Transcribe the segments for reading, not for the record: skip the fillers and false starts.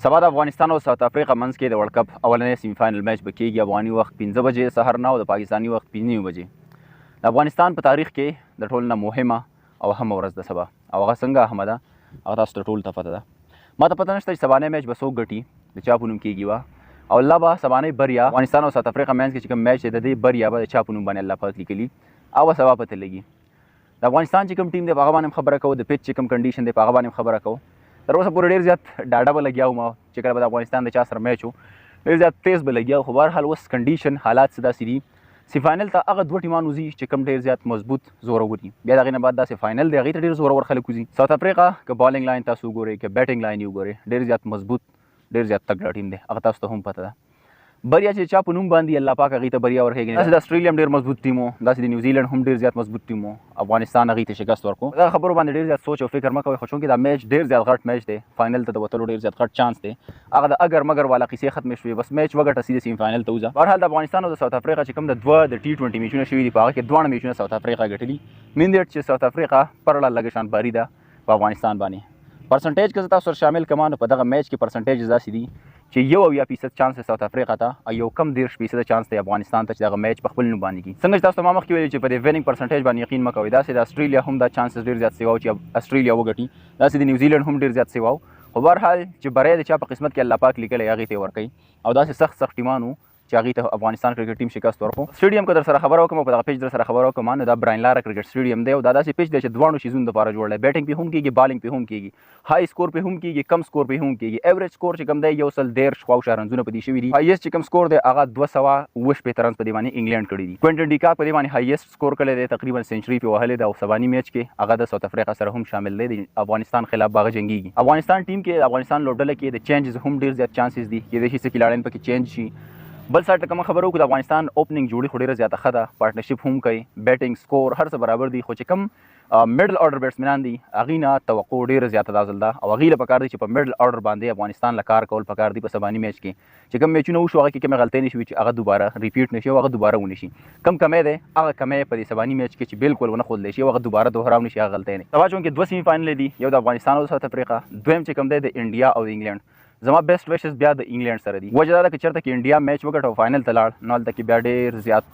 سبا د افغانستان او ساوث افریقا منځ کې د ورلد کپ اولنی سیمی فائنل میچ به کېږي. افغاني وخت 15 بجې سحر نه او د پاکستاني وخت 5 بجې. د افغانستان په تاریخ کې د ټولو نه مهمه او اهمه ورځ ده سبا، او هغه څنګه اهمه ده هغه تاسو ته ټولو ته پته ده. ما ته پته نشته چې سبانۍ میچ به څوک ګټي، د چا په نوم کېږي وه، او الله به سبانۍ بریا افغانستان او ساوث افریقا منځ کې چې کوم میچ دی د دې بریا به د چا په نوم باندې الله پاک لیکلي او به سبا پته لګي. د افغانستان چې کوم ټیم دی په هغه باندې خبره کوو، د پیچ چې کوم کنډیشن دی په هغه باندې خبره کوو. تر اوسه پورې ډېر زیات ډاډه به لګیا وم چې کله به د افغانستان د چا سره میچ و ډېر زیات تیز به لګیا، خو بهرحال اوس کنډیشن حالات څه داسې دي چې فاینل ته هغه دوه ټیمان وځي چې کوم ډېر زیات مضبوط زورور دي. بیا د هغې نه بعد داسې فاینل دی هغې ته ډېر زورور خلک وځي. ساوث افریقا که بالنګ لاین تاسو وګورئ که بیټنګ لاین یې وګورئ ډېر زیات مضبوط ډېر زیات تګړه ټیم دی، هغه تاسو ته هم پته ده. بریا چې چا په نوم باندې الله پاک هغې ته بریا ورکوي. داسې د اسټرالیا هم ډېر مضبوط ټیم و، داسې د نیوزیلینډ هم ډېر زیات مضبوط ټیم و، افغانستان هغې ته شکست ورکړو. دغه خبرو باندې ډېر زیات سوچ او فکر مه کوئ، خو چونکې دا میچ ډېر زیات غټ میچ دی، فاینل ته د وتلو ډېر زیات غټ چانس دی. هغه د اگر مگر والا قیسې ختمې شوې، بس میچ وګټه سیده سیمی فاینل ته وځه. بهرحال د افغانستان او د ساوث افریقا چې کوم د دوه د T20 میچونه شوي دي په هغه کې دواړه میچونه ساوث افریقا ګټلي. مین دیټ چې ساوث افریقا پرله لږه شان باري ده په افغانستان باندې. پرسنټیج که زه تاسو سره شامل کړم نو په دغه میچ کې پرسنټیج داسې دي چې 1% چانس دی ساوث افریقا ته او یو کم 30% چانس دی افغانستان ته چې دغه میچ په خپل نوم باندې کړي. څنګه چې تاسو ته ما مخکې ویلي چې په دې ویننګ پرسنټیج باندې یقین مه کوئ، داسې د اسټرالیا هم دا چانسز ډېر زیات سوي چې اسټرالیا وګټي، داسې د نیوزیلینډ هم ډېر زیات سوي. خو بهرحال چې بری د چا په قسمت کې الله پاک لیکلی هغې ته یې ورکوي، او داسې سخت سخت ټیمان وو چې هغې ته افغانستان کرکټ ټیم شکست ورکړو. سټیډیم که در سره خبره وکړم او په دغه پیچ در سره خبره وکړم نو دا براین لاره کرکټ سټیډیم دی، او دا داسې پیچ دی چې دواړو شیزونو دپاره جوړ دی. بیټنګ پې هم کېږي، بالنګ پې هم کېږي، های سکور پې هم کېږي، کم سکور پې هم کېږي. ایوریج سکور چې کوم دی 113 رنزونه په دې شوي دي. هایسټ چې کوم سکور دی هغه 228 رنز په دې باندې انګلینډ کړي دي. کوینټن ډي کاک په دې باندې هایسټ سکور کړی دی، تقریبا سنچري پې وهلې ده، او سباني میچ کې هغه د ساوث افریقا سره هم شامل دی، د افغانستان خلاف به هغه جنګېږي. افغانستان ټیم کې افغانستان لوبډله کې د چینجز هم ډېر زیات چانسز دي، کېدای شي څه کلاړین پکې چینج شي. بل سایډ ته کومه خبره وکړو د افغانستان اوپننګ جوړي خو ډېره زیاته ښه ده، پارټنرشپ هم کوي، بیټنګ سکور هر څه برابر دي. خو چې کوم میډل اورډر بیټسمنان دي هغې نه توقع ډېره زیاته دا ځل ده، او هغې له پکار دی چې په میډل اورډر باندې افغانستان له کار کول پکار دي. په سباني میچ کې چې کوم میچونه وشو هغه کې کومې غلطۍ نه شوي چې هغه دوباره ریپیټ نه شي او هغه دوباره ونه شي. کم کمی دی هغه کمی په دې سباني میچ کې چې بالکل ونه ښودلی شي او هغه دوباره دوهراو نه شي هغه غلطۍ نه. سبا چونکې دوه سیمی فاینل دي، یو د افغانستان او د ساوث افریقا، دویم چې کوم دی د انډیا او د انګلینډ. زما بیسټ ویشز بیا د انګلینډ سره دي. وجه دا ده که چېرته کې انډیا میچ وګټه او فاینل ته لاړ نو هلته کې بیا ډېر زیات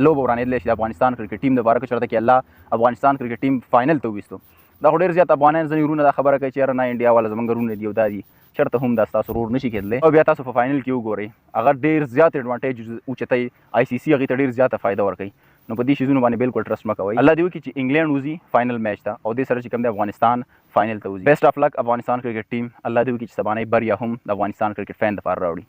لوبه ورانېدلی شي د افغانستان کرکټ ټیم دپاره، که چېرته کې الله افغانستان کرکټ ټیم فاینل ته وویستو. دا خو ډېر زیات افغانان ځینې ورونه دا خبره کوي چې یاره نه انډیا والا زموږ ورونه دي او دا دي، چېرته هم دا ستاسو ورور نه شي کېدلی. او بیا تاسو په فاینل کې وګورئ هغه ډېر زیات اډوانټیج اوچتوي، ICC هغې ته ډېر زیاته فایده ورکوي. نو په دې شیزونو باندې بالکل ټرسټ مه کوئ. الله دې وکړي چې انګلینډ وځي فاینل میچ ته، او دې سره چې کوم دی افغانستان فاینل ته وځي. بیسټ آف لک افغانستان کرکټ ټیم، الله دې وکړي چې سبانۍ بریا هم د افغانستان کرکټ فین دپاره راوړي.